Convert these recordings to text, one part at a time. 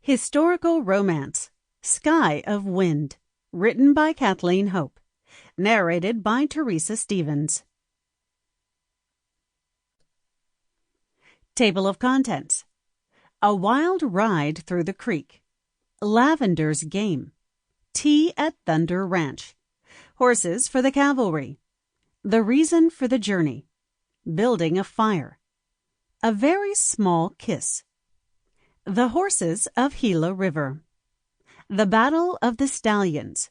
Historical Romance, Sky of Wind, written by Kathleen Hope, narrated by Theresa Stevens. Table of Contents: A Wild Ride Through the Creek, Lavender's Game, Tea at Thunder Ranch, Horses for the Cavalry, The Reason for the Journey, Building a Fire, A Very Small Kiss, The Horses of Gila River, The Battle of the Stallions,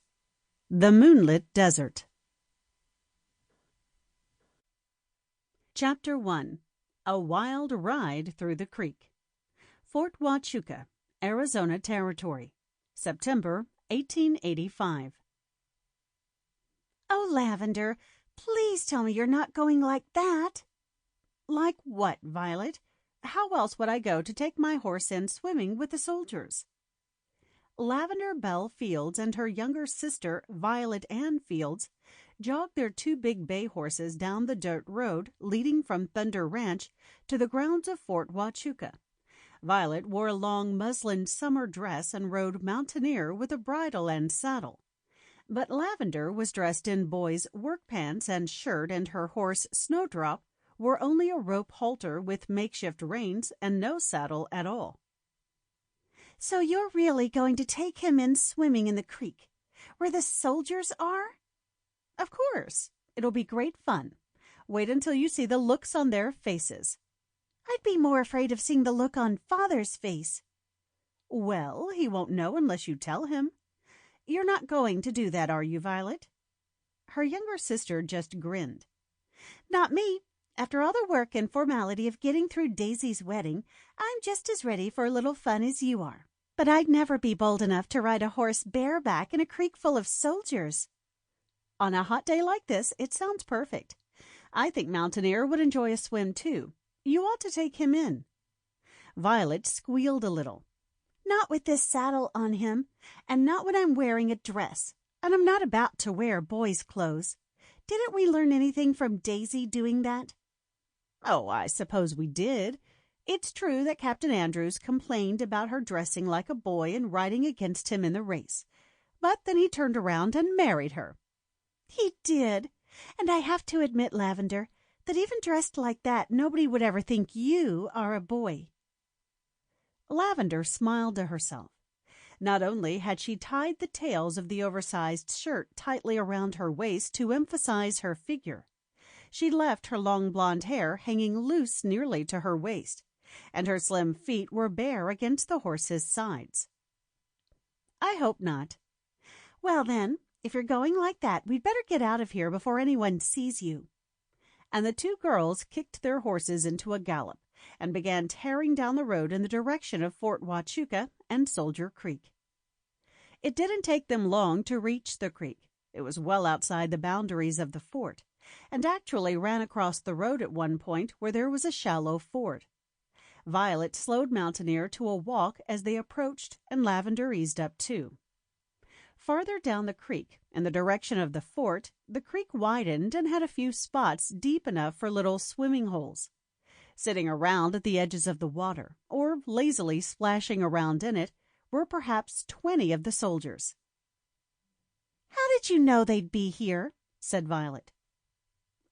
The Moonlit Desert. Chapter 1. A Wild Ride Through the Creek. Fort Huachuca, Arizona Territory, September 1885. Oh, Lavender, please tell me you're not going like that. Like what, Violet? How else would I go to take my horse in swimming with the soldiers? Lavender Belle Fields and her younger sister, Violet Ann Fields, jogged their two big bay horses down the dirt road leading from Thunder Ranch to the grounds of Fort Huachuca. Violet wore a long muslin summer dress and rode mountaineer with a bridle and saddle. But Lavender was dressed in boy's work pants and shirt, and her horse, Snowdrop, wore only a rope halter with makeshift reins and no saddle at all. So you're really going to take him in swimming in the creek, where the soldiers are? Of course. It'll be great fun. Wait until you see the looks on their faces. I'd be more afraid of seeing the look on Father's face. Well, he won't know unless you tell him. You're not going to do that, are you, Violet? Her younger sister just grinned. Not me. After all the work and formality of getting through Daisy's wedding, I'm just as ready for a little fun as you are. But I'd never be bold enough to ride a horse bareback in a creek full of soldiers. On a hot day like this, it sounds perfect. I think Mountaineer would enjoy a swim, too. You ought to take him in. Violet squealed a little. Not with this saddle on him, and not when I'm wearing a dress, and I'm not about to wear boys' clothes. Didn't we learn anything from Daisy doing that? Oh, I suppose we did. It's true that Captain Andrews complained about her dressing like a boy and riding against him in the race. But then he turned around and married her. He did. And I have to admit, Lavender, that even dressed like that, nobody would ever think you are a boy. Lavender smiled to herself. Not only had she tied the tails of the oversized shirt tightly around her waist to emphasize her figure, she left her long blonde hair hanging loose nearly to her waist, and her slim feet were bare against the horse's sides. I hope not. Well, then, if you're going like that, we'd better get out of here before anyone sees you. And the two girls kicked their horses into a gallop and began tearing down the road in the direction of Fort Huachuca and Soldier Creek. It didn't take them long to reach the creek. It was well outside the boundaries of the fort, and actually ran across the road at one point where there was a shallow ford. Violet slowed Mountaineer to a walk as they approached, and Lavender eased up too. Farther down the creek, in the direction of the fort, the creek widened and had a few spots deep enough for little swimming holes. Sitting around at the edges of the water, or lazily splashing around in it, were perhaps 20 of the soldiers. "How did you know they'd be here?" said Violet.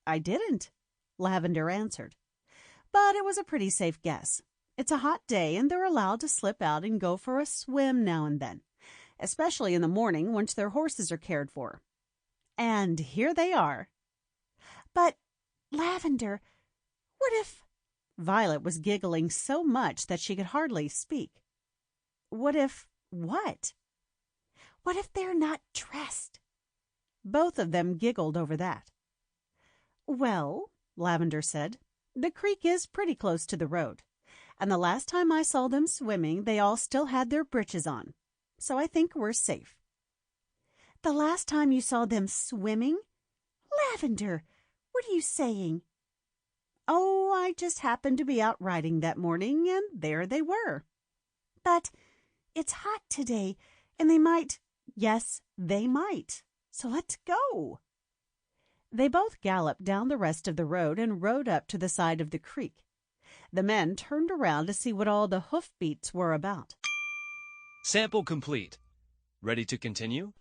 "I didn't," Lavender answered. "But it was a pretty safe guess. It's a hot day, and they're allowed to slip out and go for a swim now and then, especially in the morning once their horses are cared for. And here they are." "But, Lavender, what if—" Violet was giggling so much that she could hardly speak. "What if what?" "What if they're not dressed?" Both of them giggled over that. "Well," Lavender said, "the creek is pretty close to the road, and the last time I saw them swimming they all still had their breeches on, so I think we're safe." "The last time you saw them swimming? Lavender, what are you saying?" "Oh, I just happened to be out riding that morning, and there they were." "But it's hot today, and they might—" "Yes, they might. So let's go." They both galloped down the rest of the road and rode up to the side of the creek. The men turned around to see what all the hoofbeats were about. Sample complete. Ready to continue?